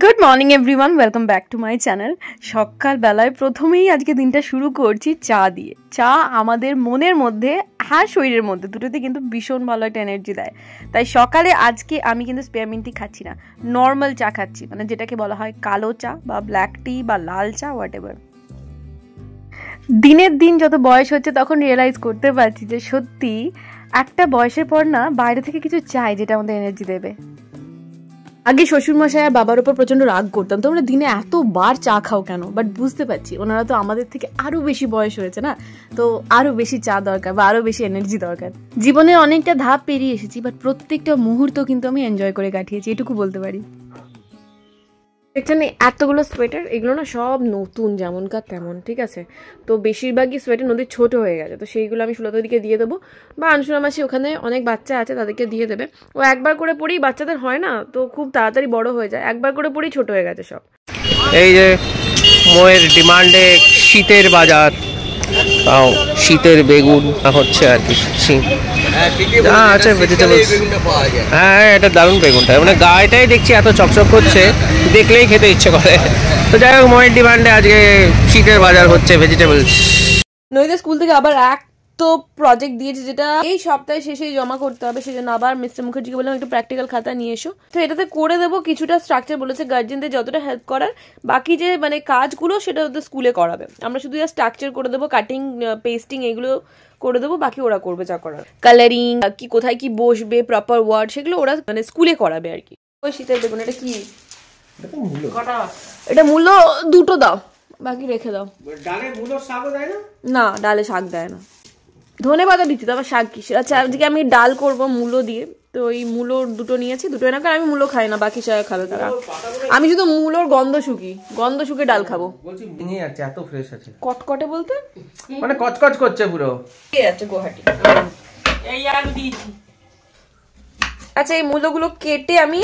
Good morning everyone, welcome back to my channel. সকালবেলায় প্রথমেই আজকে দিনটা শুরু করছি চা দিয়ে। চা আমাদের মনের মধ্যে আর শরীরের মধ্যে দুটোতে কিন্তু ভীষণ ভালো একটা এনার্জি দেয়। তাই সকালে আজকে আমি কিন্তু স্পেয়ারমিন্ট টি খাচ্ছি না, নর্মাল চা খাচ্ছি, মানে যেটাকে বলা হয় কালো চা বা ব্ল্যাক টি বা লাল চা, হোয়াট এভার। দিনের দিন যত বয়স হচ্ছে তখন রিয়েলাইজ করতে পারছি যে সত্যি একটা বয়সের পর না বাইরে থেকে কিছু চাই যেটা আমাদের এনার্জি দেবে। আগে শ্বশুরমশাই আর বাবার উপর প্রচন্ড রাগ করতাম, তোমরা দিনে এতবার চা খাও কেন, বাট বুঝতে পারছি ওনারা তো আমাদের থেকে আরো বেশি বয়স হয়েছে না, তো আরো বেশি চা দরকার বা আরো বেশি এনার্জি দরকার। জীবনে অনেকটা ধাপ পেরিয়ে এসেছি, বাট প্রত্যেকটা মুহূর্ত কিন্তু আমি এনজয় করে কাটিয়েছি, এটুকু বলতে পারি। দেখছেন এতগুলো সোয়েটার, এগুলো না সব নতুন যেমনকার তেমন, ঠিক আছে। তো বেশিরভাগই সোয়েটার নদীর ছোট হয়ে গেছে, তো সেইগুলো আমি সুলতাদিকে দিয়ে দেবো, বা আনসুরা মাসি ওখানে অনেক বাচ্চা আছে তাদেরকে দিয়ে দেবে। ও একবার করে পরেই বাচ্চাদের হয় না, তো খুব তাড়াতাড়ি বড় হয়ে যায়, একবার করে পরেই ছোট হয়ে গেছে সব। এই যে মোয়ের ডিমান্ডে শীতের বাজার, শীতের বেগুন হচ্ছে আর কি। আচ্ছা, ভেজিটেবলস, হ্যাঁ এটা দারুণ বেগুনটা, মানে গায়েটাই দেখছি এত চকচক করছে, দেখলেই খেতে ইচ্ছে করে। তো যাই হোক, মোয়ের ডিমান্ডে আজকে শীতের বাজার হচ্ছে ভেজিটেবলস। নইদের স্কুল থেকে আবার তো প্রজেক্ট দিয়েছে যেটা এই সপ্তাহে শেষেই জমা করতে হবে, সেজন্য আবার মিস্টার মুখার্জিকে বললাম একটু প্র্যাকটিক্যাল খাতা নিয়ে এসো। তো এটাতে করে দেবো কিছুটা স্ট্রাকচার, বলেছে গার্জেনদের যতটা হেল্প করার, বাকি যে মানে কাজগুলো সেটা ওদের স্কুলে করাবে, আমরা শুধু স্ট্রাকচার করে দেবো, কাটিং পেস্টিং এগুলো করে দেবো, বাকি ওরা করবে যা করার। কালারিং কি কোথায় কি বসবে, প্রপার ওয়ার্ড, সেগুলো ওরা মানে স্কুলে করাবে আর কি। ওই শীতের দেখুন এটা কি, এটা মূল্য দুটো দাও, বাকি রেখে দাও। ডালে মূলো শাকও দেয় না? না, ডালে শাক দেয় না, ধনে পাতা দিচ্ছি তো আবার শাক কি। আচ্ছা আজকে আমি ডাল করব মূলো দিয়ে, তো ওই মূলো দুটো নিয়েছি, দুটো না, কারণ আমি মূলো খাই না, বাকি সবাই খাবে তারা, আমি শুধু মূলোর গন্ধ শুকে ডাল খাবো। বলছি ভেঙে যাচ্ছে, এত ফ্রেশ আছে। কটকটে বলতে মানে কচকচ করছে পুরো। কে আছে গুয়াহাটি, এই আলু দিয়েছি। আচ্ছা এই মূলোগুলো কেটে আমি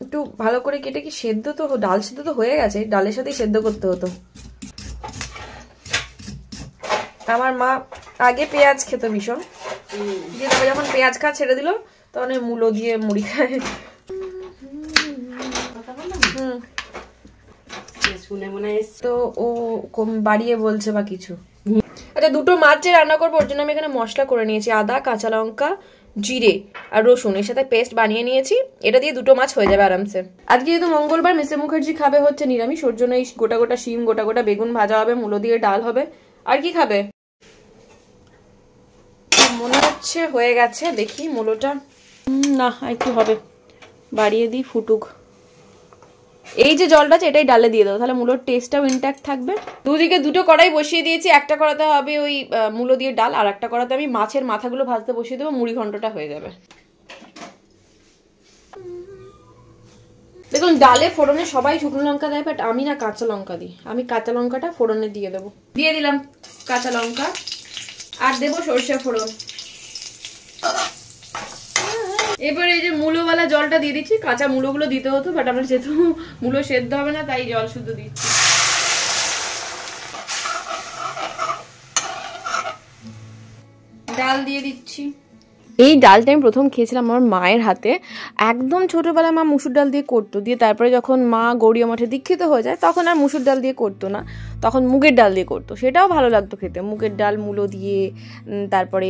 একটু ভালো করে কেটে, কি সেদ্ধ তো ডাল সেদ্ধ তো হয়ে গেছে, ডালের সাথেই সেদ্ধ করতে হতো। আমার মা আগে পেঁয়াজ খেত ভীষণ, দিয়ে তবে যখন পেঁয়াজ খাওয়া ছেড়ে দিল তখন মূলো দিয়ে মুড়ি খায়। তো ও বাড়িয়ে বলছে বা কিছু। আচ্ছা দুটো মাছ যে রান্না করবো ওর জন্য আমি এখানে মশলা করে নিয়েছি, আদা, কাঁচা লঙ্কা, জিরে আর রসুন, এর সাথে পেস্ট বানিয়ে নিয়েছি। এটা দিয়ে দুটো মাছ হয়ে যাবে আরামসে। আজকে যেহেতু মঙ্গলবার, মিস্টার মুখার্জি খাবে হচ্ছে নিরামিষ, ওর জন্য এই গোটা গোটা শিম, গোটা গোটা বেগুন ভাজা হবে, মূলো দিয়ে ডাল হবে। আর কি খাবে মনে হচ্ছে হয়ে গেছে, দেখি মূলোটা, না একটু হবে, বাড়িয়ে দিই, ফুটুক। এই যে জলটা আছে এটাই ডালে দিয়ে দেবো, তাহলে মূলোর টেস্টটাও ইনট্যাক্ট থাকবে। দুদিকে দুটো কড়াই বসিয়ে দিয়েছি, একটা কড়াতে হবে ওই মূলো দিয়ে ডাল, আর একটা কড়াতে আমি মাছের মাথাগুলো ভাজতে বসিয়ে দেবো, মুড়ি ঘন্টটা হয়ে যাবে। দেখুন ডালে ফোড়নে সবাই শুকনো লঙ্কা দেয়, বাট আমি না কাঁচা লঙ্কা দিই, আমি কাঁচা লঙ্কাটা ফোড়নে দিয়ে দেবো। দিয়ে দিলাম কাঁচা লঙ্কা, আর দেবো সরষে ফোড়ন। এবার এই যে মূলোওয়ালা জলটা দিয়ে দিচ্ছি, কাঁচা মূলোগুলো দিতে হতো, বাট আমার যেহেতু মূলো সেদ্ধ হবে না তাই জল শুদ্ধ দিচ্ছি। ডাল দিয়ে দিচ্ছি। এই ডালটা আমি প্রথম খেয়েছিলাম আমার মায়ের হাতে, একদম ছোটবেলায় মা মুসুর ডাল দিয়ে করতো, দিয়ে তারপরে যখন মা গৌড়ীয় মঠে দীক্ষিত হয়ে যায় তখন আর মুসুর ডাল দিয়ে করতো না, তখন মুগের ডাল দিয়ে করতো, সেটাও ভালো লাগতো খেতে, মুগের ডাল মূলো দিয়ে, তারপরে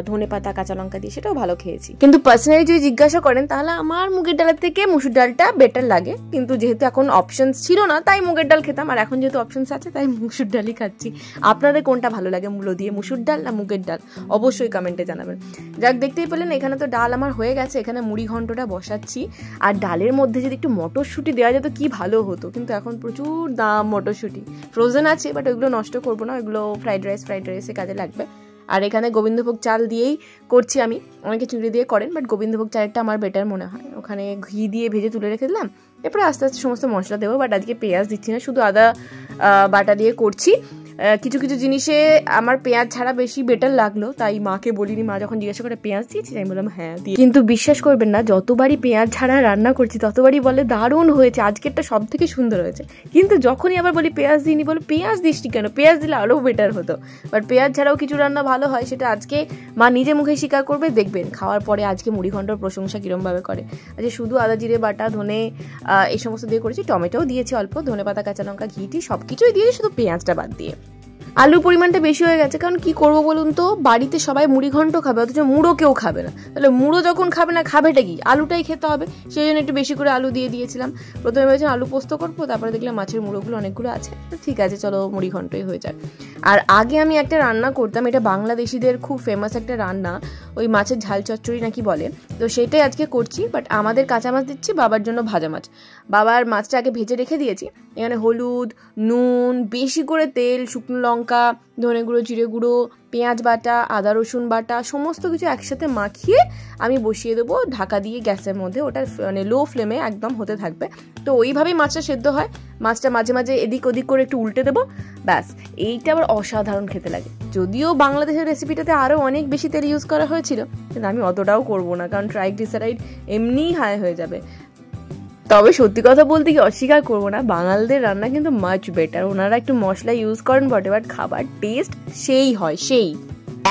ধনে পাতা কাঁচা লঙ্কা দিয়ে, সেটাও ভালো খেয়েছি। কিন্তু পার্সোনালি যদি জিজ্ঞাসা করেন তাহলে আমার মুগের ডালের থেকে মুসুর ডালটা বেটার লাগে, কিন্তু যেহেতু এখন অপশনস ছিল না তাই মুগের ডাল খেতাম, আর এখন যেহেতু অপশনস আছে তাই মুসুর ডালই খাচ্ছি। আপনাদের কোনটা ভালো লাগে, মূলো দিয়ে মুসুর ডাল না মুগের ডাল, অবশ্যই কমেন্টে জানাবেন। যাক দেখতেই পেলেন এখানে তো ডাল আমার হয়ে গেছে, এখানে মুড়ি ঘন্টটা বসাচ্ছি, আর ডালের মধ্যে যদি একটু মটরশুঁটি দেওয়া যেত কি ভালো হতো, কিন্তু এখন প্রচুর দাম মটরশুঁটি, ফ্রোজেন আছে, বাট ওইগুলো নষ্ট করবো না, ওইগুলো ফ্রাইড রাইসে কাজে লাগবে। আর এখানে গোবিন্দভোগ চাল দিয়েই করছি আমি, অনেকে চিংড়ি দিয়ে করেন, বাট গোবিন্দভোগ চালটা আমার বেটার মনে হয়। ওখানে ঘি দিয়ে ভেজে তুলে রেখে দিলাম, এরপরে আস্তে আস্তে সমস্ত মশলা দেবো, বাট আজকে পেঁয়াজ দিচ্ছি না, শুধু আদা বাটা দিয়ে করছি। কিছু কিছু জিনিসে আমার পেঁয়াজ ছাড়া বেশি বেটার লাগলো, তাই মাকে বলিনি। মা যখন জিজ্ঞাসা করে পেঁয়াজ দিয়েছি, আমি বললাম হ্যাঁ দিয়ে। কিন্তু বিশ্বাস করবেন না, যতবারই পেঁয়াজ ছাড়া রান্না করছি ততবারই বলে দারুণ হয়েছে, আজকেরটা সব থেকে সুন্দর হয়েছে। কিন্তু যখনই আবার বলি পেঁয়াজ দিইনি, বলে পেঁয়াজ দিসনি কেন, পেঁয়াজ দিলে আরও বেটার হতো। বাট পেঁয়াজ ছাড়াও কিছু রান্না ভালো হয়, সেটা আজকে মা নিজে মুখে স্বীকার করবে, দেখবেন খাওয়ার পরে আজকে মুড়িঘণ্টর প্রশংসা কিরমভাবে করে। আজকে শুধু আদা জিরে বাটা, ধনে এই সমস্ত দিয়ে করেছি, টমেটোও দিয়েছি অল্প, ধনে পাতা, কাঁচা লঙ্কা, ঘিটি সব কিছুই দিয়েছি, শুধু পেঁয়াজটা বাদ দিয়ে। আলুর পরিমাণটা বেশি হয়ে গেছে, কারণ কি করবো বলুন তো, বাড়িতে সবাই মুড়িঘণ্ট খাবে, অথচ মুড়ো কেউ খাবে না। তাহলে মুড়ো যখন খাবে না, খাবেটা কি, আলুটাই খেতে হবে। সেই জন্য একটু বেশি করে আলু দিয়ে দিয়েছিলাম। প্রথমে ভেবেছিলাম আলু পোস্ত করবো, তারপরে দেখলাম মাছের মুড়োগুলো অনেকগুলো আছে, ঠিক আছে চলো মুড়িঘণ্টই হয়ে যায়। আর আগে আমি একটা রান্না করতাম, এটা বাংলাদেশিদের খুব ফেমাস একটা রান্না, ওই মাছের ঝাল চচ্চড়ি নাকি বলে, তো সেটাই আজকে করছি। বাট আমাদের কাঁচা মাছ দিচ্ছি, বাবার জন্য ভাজা মাছ। বাবার মাছটা আগে ভেজে রেখে দিয়েছি, এখানে হলুদ, নুন, বেশি করে তেল, শুকনো লঙ্কা, ধনে গুঁড়ো, জিরে গুঁড়ো, পেঁয়াজ বাটা, আদা রসুন বাটা, সমস্ত কিছু একসাথে মাখিয়ে আমি বসিয়ে দেবো ঢাকা দিয়ে গ্যাসের মধ্যে। ওটা মানে লো ফ্লেমে একদম হতে থাকবে। তো ওইভাবেই মাছটা সেদ্ধ হয়। মাছটা মাঝে মাঝে এদিক ওদিক করে একটু উল্টে দেবো, ব্যাস। এইটা আবার অসাধারণ খেতে লাগে। যদিও বাংলাদেশের রেসিপিটাতে আরও অনেক বেশি তেল ইউজ করা হয়েছিল, কিন্তু আমি অতটাও করবো না, কারণ ট্রাইগ্লিসারাইড এমনিই হাই হয়ে যাবে। তবে সত্যি কথা বলতে কি, অস্বীকার করবো না, বাঙালদের রান্না কিন্তু মাচ বেটার। ওনারা একটু মশলা ইউজ করেন বটে, বাট খাবার টেস্ট সেই হয়, সেই।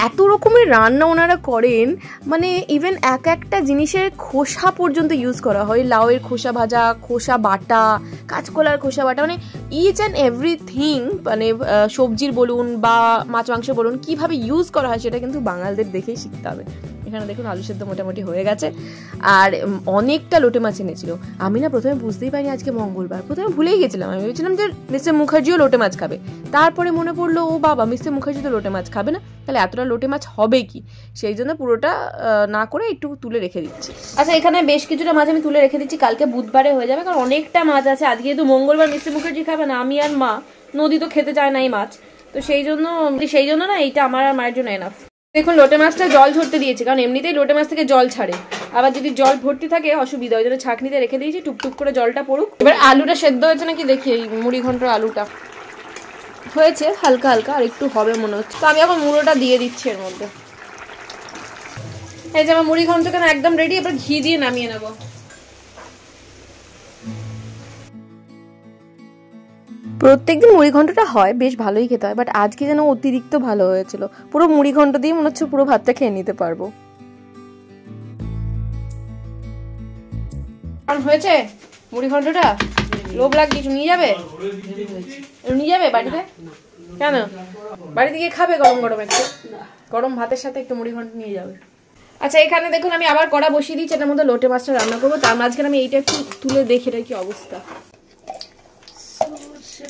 এত রকমের রান্না ওনারা করেন, মানে ইভেন এক একটা জিনিসের খোসা পর্যন্ত ইউজ করা হয়। লাউয়ের খোসা ভাজা, খোসা বাটা, কাঁচকলার খোসা বাটা, মানে ইচ অ্যান্ড এভরিথিং, মানে সবজির বলুন বা মাছ মাংস বলুন, কীভাবে ইউজ করা হয় সেটা কিন্তু বাঙালদের দেখেই শিখতে হবে। এখানে দেখুন আলু সেদ্ধ মোটামুটি হয়ে গেছে। আর অনেকটা লোটে মাছ এনেছিল। আমি না প্রথমে বুঝতেই পারিনি আজকে মঙ্গলবার, প্রথমে ভুলেই গেছিলাম। আমি ভেবেছিলাম যে মিস্টার মুখার্জিও লোটে মাছ খাবে, তারপরে মনে পড়লো ও বাবা, মিস্টার মুখার্জি তো লোটে মাছ খাবে না, তাহলে এতটা লোটে মাছ হবে কি। সেই জন্য পুরোটা না করে একটু তুলে রেখে দিচ্ছি। আচ্ছা, এখানে বেশ কিছুটা মাছ আমি তুলে রেখে দিচ্ছি, কালকে বুধবারে হয়ে যাবে, কারণ অনেকটা মাছ আছে। আজকে যেহেতু মঙ্গলবার, মিস্টার মুখার্জি খাবে না, আমি আর মা, নদী তো খেতে চায় না এই মাছ, তো সেই জন্য না এইটা আমার আর মায়ের জন্য এনাফ। দেখুন লোটে মাছটা জল ঝরতে দিয়েছি, কারণ এমনিতেই লোটে মাছ থেকে জল ছাড়ে, আবার যদি জল ভর্তি থাকে অসুবিধা, ওই জন্য ছাঁকনিতে রেখে দিয়েছি, টুকটুক করে জলটা পড়ুক। এবার আলুটা সেদ্ধ হয়েছে নাকি দেখি, এই মুড়িঘণ্টর আলুটা হয়েছে হালকা হালকা, আর একটু হবে মনে হচ্ছে। তো আমি এখন মুড়োটা দিয়ে দিচ্ছি এর মধ্যে। এই যে আমার মুড়িঘণ্ট কেন একদম রেডি, এবার ঘি দিয়ে নামিয়ে নেবো। প্রত্যেকদিন মুড়িঘণ্টটা হয়, বেশ ভালোই খেতে হয়, বাট আজকে যেন অতিরিক্ত ভালো হয়েছিল। পুরো মুড়িঘণ্ট দিয়ে মনে হচ্ছে পুরো ভাতটা খেয়ে নিতে পারবো। হয়েছে মুড়িঘণ্টটা? লোভ লাগছে, কিছু নিয়ে যাবে? নিয়ে যাবে বাড়িতে? কেন? বাড়িতে গিয়ে খাবে গরম গরম, একটু গরম ভাতের সাথে একটু মুড়িঘণ্ট নিয়ে যাবে। আচ্ছা, এখানে দেখুন আমি আবার কড়া বসিয়ে দিচ্ছি, এটার মধ্যে লোটে মাছটা রান্না করবো। তার মাঝখানে আমি এইটা একটু তুলে দেখি এটা কি অবস্থা।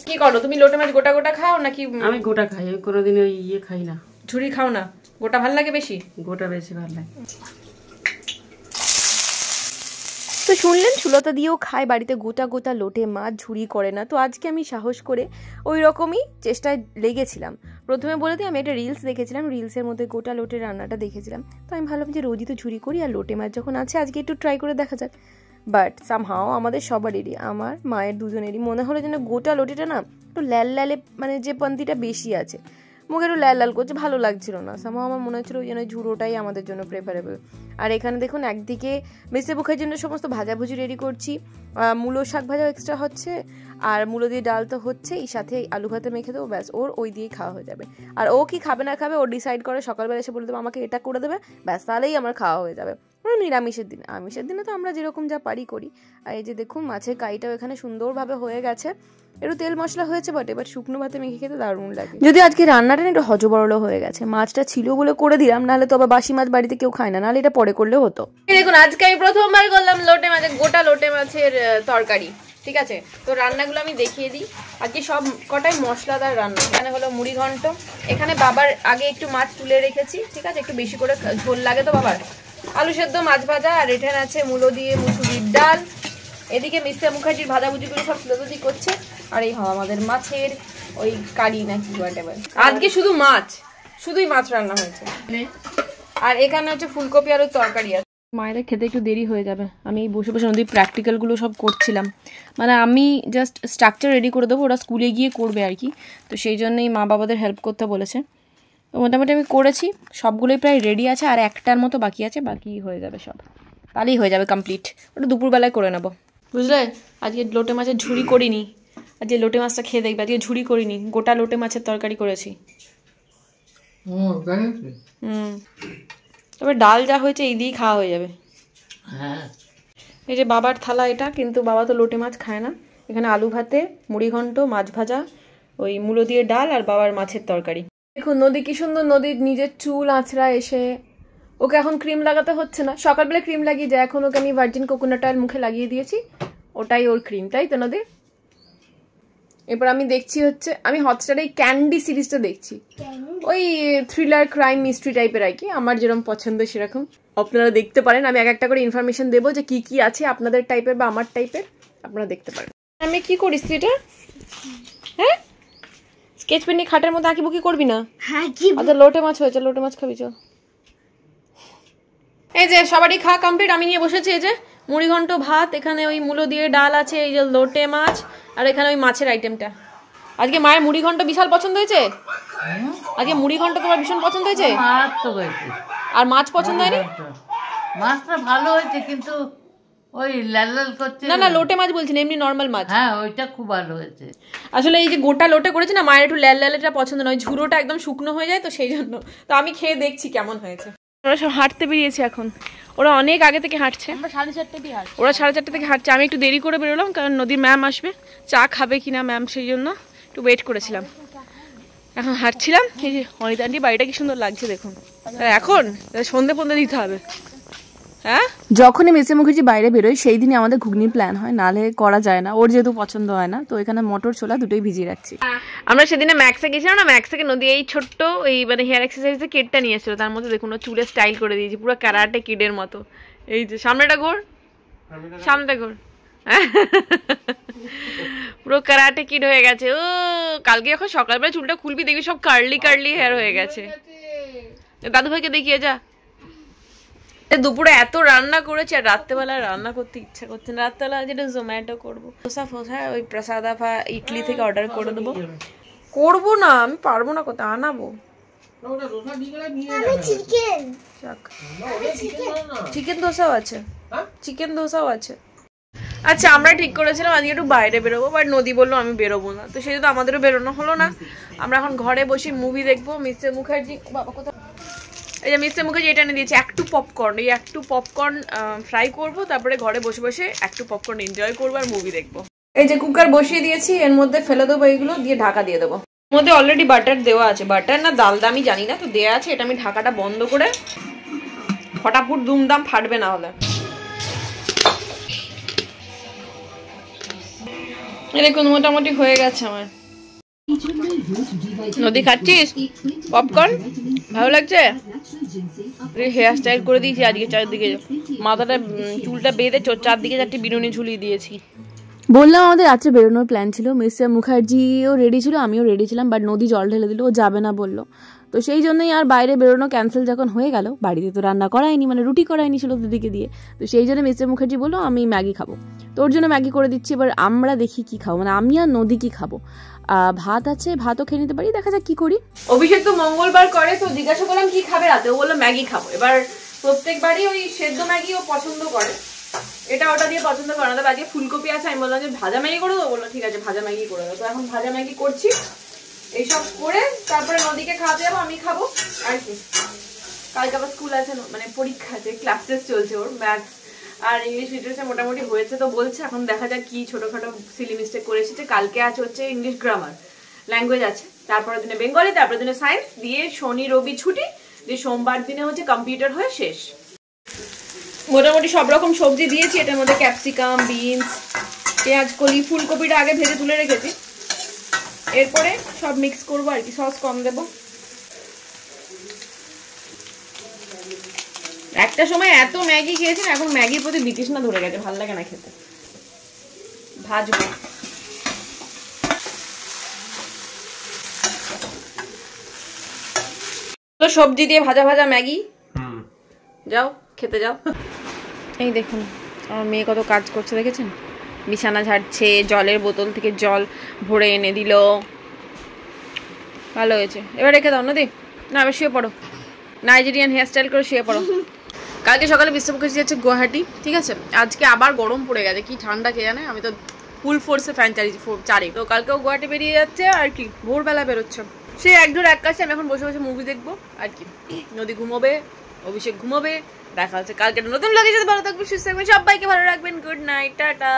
কি করো তুমি? লোটে মাছ গোটা গোটা খাও নাকি? আমি গোটা খাই, আমি কোনোদিন ওই ইয়ে খাই না, ঝুরি খাও না? গোটা ভাল লাগে বেশি? গোটা বেশি ভালো লাগে। তো শুনলেন, সুলতা দিয়েও খায় বাড়িতে গোটা গোটা লোটে মাছ, ঝুরি করে না। তো আজকে আমি সাহস করে ওই রকমই চেষ্টায় লেগেছিলাম। প্রথমে বলে দিই, আমি একটা রিলস দেখেছিলাম, রিলসের মধ্যে গোটা লোটের রান্নাটা দেখেছিলাম। তো আমি ভাবলাম যে রোজই তো ঝুরি করি, আর লোটে মাছ যখন আছে আজকে একটু ট্রাই করে দেখা যাক। বাট সামহাও আমাদের সবারই, আমার মায়ের দুজনেরই মনে হলো যেন গোটা লোটেটা না একটু লাল লালে, মানে যে পান্তিটা বেশি আছে মুখে একটু লাল লাল করছে, ভালো লাগছিল না। সামহাও আমার মনে হচ্ছিল ওই জন্য ঝুড়োটাই আমাদের জন্য প্রেফারেবল। আর এখানে দেখুন একদিকে মিস্টার মুখার্জির জন্য সমস্ত ভাজাভুজি রেডি করছি, মূলো শাক ভাজা এক্সট্রা হচ্ছে, আর মূলো দিয়ে ডাল তো হচ্ছেই, সাথে আলু ভাতে মেখে দেবো, ব্যাস ওর ওই দিয়েই খাওয়া হয়ে যাবে। আর ও কি খাবে না খাবে ও ডিসাইড করে, সকালবেলা এসে বলে দেবো আমাকে এটা করে দেবে, ব্যাস তাহলেই আমার খাওয়া হয়ে যাবে। নিরামিষের দিন, আমিষের দিনে তো আমরা যেরকম যা পারি করি। আর এই যে দেখুন মাছের কাইটাও এখানে সুন্দরভাবে হয়ে গেছে, একটু তেল মশলা হয়েছে বটে, এবার শুকনো ভাতে মেখে খেতে দারুণ লাগে। যদি আজকে রান্নাটা একটু হজবরল হয়ে গেছে, মাছটা ছিল বলে করে দিলাম, নাহলে তো আবার বাসি মাছ বাড়িতে কেউ খায় না, নাহলে এটা পরে করলেও হতো। দেখুন আজকে আমি প্রথমবার করলাম লোটে মাছের, গোটা লোটে মাছের তরকারি। ঠিক আছে, তো রান্নাগুলো আমি দেখিয়ে দিই। আজকে সব কটাই মশলাদার রান্না। এখানে হলো মুড়িঘণ্ট, এখানে বাবার আগে একটু মাছ তুলে রেখেছি, ঠিক আছে, একটু বেশি করে ঝোল লাগে তো বাবার। আলু সেদ্ধ, মাছ ভাজা, আর এখানে আছে মূলো দিয়ে মুসুরির ডাল। এদিকে মিস্টার মুখার্জির ভাজাভুজিগুলো সব তুলে করছে, আর এই আমাদের মাছের ওই কারি নাকি হোয়াটএভার। আজকে শুধু মাছ, শুধুই মাছ রান্না হয়েছে। আর এখানে হচ্ছে ফুলকপি আলুর তরকারি আছে। মায়েদের খেতে একটু দেরি হয়ে যাবে। আমি বসে বসে নদীর প্র্যাকটিক্যালগুলো সব করছিলাম, মানে আমি জাস্ট স্ট্রাকচার রেডি করে দেবো, ওরা স্কুলে গিয়ে করবে আর কি। তো সেই জন্যই মা বাবাদের হেল্প করতে বলেছে। তো মোটামুটি আমি করেছি, সবগুলোই প্রায় রেডি আছে, আর একটার মতো বাকি আছে, বাকি হয়ে যাবে সব, তাহলেই হয়ে যাবে কমপ্লিট। ওটা দুপুরবেলায় করে নেবো, বুঝলে। আজকে লোটে মাছের ঝুড়ি করিনি, আজকে লোটে মাছটা খেয়ে দেখবে। আজকে ঝুড়ি করিনি, গোটা লোটে মাছের তরকারি করেছি। তবে ডাল যা হয়েছে এই দিয়েই খাওয়া হয়ে যাবে। হ্যাঁ, এই যে বাবার থালা এটা, কিন্তু বাবা তো লোটে মাছ খায় না। এখানে আলু ভাতে, মুড়ি ঘন্ট, মাছ ভাজা, ওই মূলো দিয়ে ডাল, আর বাবার মাছের তরকারি। দেখুন নদী কি সুন্দর, নদীর নিজের চুল আঁচড়া এসে। ওকে এখন ক্রিম লাগাতে হচ্ছে না, সকালবেলা ক্রিম লাগিয়ে যায়, এখন ওকে আমি ভার্জিন কোকোনাট অয়েল মুখে লাগিয়ে দিয়েছি, ওটাই ওর ক্রিম, তাই তো নদী। এরপর আমি দেখছি হচ্ছে, আমি হটস্টারে এই ক্যান্ডি সিরিজটা দেখছি, ওই থ্রিলার ক্রাইম মিস্ট্রি টাইপের আর কি, আমার যেরকম পছন্দ সেরকম। আপনারা দেখতে পারেন, আমি এক একটা করে ইনফরমেশন দেবো যে কি কি আছে আপনাদের টাইপের বা আমার টাইপের, আপনারা দেখতে পারেন। আমি কি করিস তুই এটা? হ্যাঁ, স্কেচ পেন নিয়ে খাটের মধ্যে আঁকিবুকি করবি না? হ্যাঁ, কি আচ্ছা লোটে মাছ হয়েছে, লোটে মাছ খাবি চল। এই যে সবারই খাওয়া কমপ্লিট, আমি নিয়ে বসেছি। এই যে মুড়ি ঘন্ট ভাত, এখানে ওই মূলো দিয়ে ডাল আছে, এই যে লোটে মাছ, আর এখানে ওই মাছের আইটেমটা। আজকে মায়ের মুড়ি ঘন্ট বিশাল পছন্দ হয়েছে। আজকে মুড়ি ঘন্ট তোমার ভীষণ পছন্দ হয়েছে, আর মাছ পছন্দ হয়নি? মাছটা ভালো হয়েছে, কিন্তু ওই লাল লাল করছে। না না, লোটে মাছ বলছি না, এমনি নর্মাল মাছ। হ্যাঁ, ওইটা খুব ভালো হয়েছে। আসলে এই যে গোটা লোটে করেছে না, মায়ের একটু লাল লালটা পছন্দ নয়, ঝুড়োটা একদম শুকনো হয়ে যায়, তো সেই জন্য। তো আমি খেয়ে দেখছি কেমন হয়েছে। ওরা সব হাঁটতে বেরিয়েছে এখন, ওরা অনেক আগে থেকে হাঁটছে। ওরা 4:30 থেকে হাঁটছে, আমি একটু দেরি করে বেরোলাম, কারণ নদীর ম্যাম আসবে, চা খাবে কিনা ম্যাম, সেই জন্য একটু ওয়েট করেছিলাম। এখন হাঁটছিলাম, এই যে অনিতা আন্টি বাড়িটা কি সুন্দর লাগছে দেখুন। এখন সন্ধে ফন্ধে দিতে হবে। হ্যাঁ, যখনই মিসে মুখার্জি বাইরে বেরোয় সেই দিনই আমাদের ঘুগনির প্ল্যান হয়, নাহলে করা যায় না, ওর যেহেতু পছন্দ হয় না। তো এখানে মটর ছোলা দুটোই ভিজিয়ে রাখছি। আমরা সেদিনে ম্যাক্সে গেছিলাম না, ম্যাক্স থেকে নদী এই ছোট্ট এই মানে হেয়ার এক্সারসাইজের কিটটা নিয়ে এসেছিল, তার মধ্যে দেখুন ও চুলে স্টাইল করে দিয়েছি পুরো ক্যারাটে কিডের মতো। এই যে সামনেটা ঘোর, সামনেটা ঘোর, পুরো ক্যারাটে কিড হয়ে গেছে ও। কালকে যখন সকালবেলা চুলটা খুলবি দেখবি সব কার্লি কার্লি হেয়ার হয়ে গেছে। দাদু ভাইকে দেখিয়ে যা। দুপুরে এত রান্না করেছি, আর রাত্রেবেলা রান্না করতে ইচ্ছা করছে না। রাত্রেবেলা যেটা জোম্যাটো করবো, ধোসা ফোসা ওই প্রসাদাফা ইডলি থেকে অর্ডার করে দেবো। করবো না, আমি পারবো না, কোথায় আনাবো। চিকেন ধোসাও আছে, চিকেন ধোসাও আছে। আচ্ছা, আমরা ঠিক করেছিলাম আজকে একটু বাইরে বেরোবো, বাট নদী বললো আমি বেরোবো না, তো সেই জন্য আমাদেরও বেরোনো হলো না। আমরা এখন ঘরে বসে মুভি দেখবো। মিস্টার মুখার্জি, বাবা কোথাও, এই যে মিস্টার মুখার্জি এটা এনে দিয়েছে একটু পপকর্ন, এই একটু পপকর্ন ফ্রাই করবো, তারপরে ঘরে বসে বসে একটু পপকর্ন এনজয় করবো আর মুভি দেখবো। এই যে কুকার বসিয়ে দিয়েছি, এর মধ্যে ফেলে দেবো এইগুলো, দিয়ে ঢাকা দিয়ে দেবো। এর মধ্যে অলরেডি বাটার দেওয়া আছে, বাটার না ডালদা আমি জানি না, তো দেওয়া আছে। এটা আমি ঢাকাটা বন্ধ করে, ফটাফট দুমদাম ফাটবে না হলে। এরকম মোটামুটি হয়ে গেছে আমার। নদী খাচ্ছিস পপকর্ন? ভালো লাগছে? হেয়ার স্টাইল করে দিয়েছি আজকে, চারদিকে মাথাটা চুলটা বেঁধে চারদিকে 4টে বিনুনি ঝুলিয়ে দিয়েছি। বললাম আমাদের রাত্রে বেরোনোর প্ল্যান ছিল, মিস্টার মুখার্জিও রেডি ছিল, আমিও রেডি ছিলাম, বাট নদী জল ঢেলে দিল, ও যাবে না বললো। তো সেই জন্যই আর বাইরে বেরোনো ক্যান্সেল যখন হয়ে গেল, বাড়িতে তো রান্না করায়নি, মানে রুটি করায়নি ছিল দিদিকে দিয়ে, তো সেই জন্য মিস্টার মুখার্জি বললো আমি ম্যাগি খাবো, তো ওর জন্য ম্যাগি করে দিচ্ছি। এবার আমরা দেখি কি খাবো, মানে আমি আর নদী কি খাবো। ভাত আছে, ভাতও খেয়ে নিতে পারি, দেখা যাক কি করি। অভিষেক তো মঙ্গলবার করে, তো জিজ্ঞাসা করলাম কি খাবে রাতে, ও বললো ম্যাগি খাবো। এবার প্রত্যেকবারই ওই সেদ্ধ ম্যাগি ও পছন্দ করে, এটা ওটা দিয়ে পছন্দ করে না। তবে আজকে ফুলকপি আছে, আমি বললাম যে ভাজা ম্যাগি করে দেবো, বললো ঠিক আছে ভাজা ম্যাগি করে দেবো। তো এখন ভাজা ম্যাগি করছি, এইসব করে তারপরে নদীকে খাওয়াতে যাবো, আমি খাবো আর কি। কালকে আবার স্কুল আছে, মানে পরীক্ষা আছে, ক্লাস টেস্ট চলছে ওর, ম্যাথস আর ইংলিশ লিটারেচার মোটামুটি হয়েছে, তো বলছে এখন দেখা যাক কি ছোটখাটো সিলি মিস্টেক করে এসেছে। কালকে আছে হচ্ছে ইংলিশ গ্রামার ল্যাঙ্গুয়েজ আছে, তারপরের দিনে বেঙ্গলি, তারপরের দিনে সায়েন্স, দিয়ে শনি রবি ছুটি, দিয়ে সোমবার দিনে হচ্ছে কম্পিউটার হয়ে শেষ। মোটামুটি সব রকম সবজি দিয়েছি, এটার মধ্যে ক্যাপসিকাম, বিনস, পেঁয়াজ কলি, ফুলকপিটা আগে ভেজে তুলে রেখেছি, এরপরে সব মিক্স করবো আর কি, সস কম দেবো। একটা সময় এত ম্যাগি খেয়েছি, এখন ম্যাগির প্রতি বিতৃষ্ণা ধরে গেছে, ভালো লাগে না খেতে। ভাজবো, তো সবজি দিয়ে ভাজা ভাজা ম্যাগি, যাও খেতে যাও। এই দেখুন আমার মেয়ে কত কাজ করছে দেখেছেন, বিছানা ঝাড়ছে, জলের বোতল থেকে জল ভরে এনে দিল, ভালো হয়েছে। এবার রেখে দাও নদী, না এবার শুয়ে পড়ো, নাইজেরিয়ান হেয়ারস্টাইল করে শুয়ে পড়ো। কালকে সকালে বিশ্বমুখী যাচ্ছে গুয়াহাটি, ঠিক আছে, আজকে আবার গরম পড়ে গেছে, কি ঠান্ডা কে জানে, আমি তো ফুল ফোর্সে ফ্যান চারি, তো কালকেও গুয়াহাটি বেরিয়ে যাচ্ছে আর কি, ভোরবেলা বেরোচ্ছে। সে একজোর এক কাছে, আমি এখন বসে বসে মুভি দেখবো আর কি। নদী ঘুমোবে, অভিষেক ঘুমোবে, দেখা হচ্ছে কালকে নতুন ব্লগের সাথে। ভালো থাকবে, সুস্থ থাকবেন, সবাইকে ভালো রাখবেন, গুড নাইট, টাটা।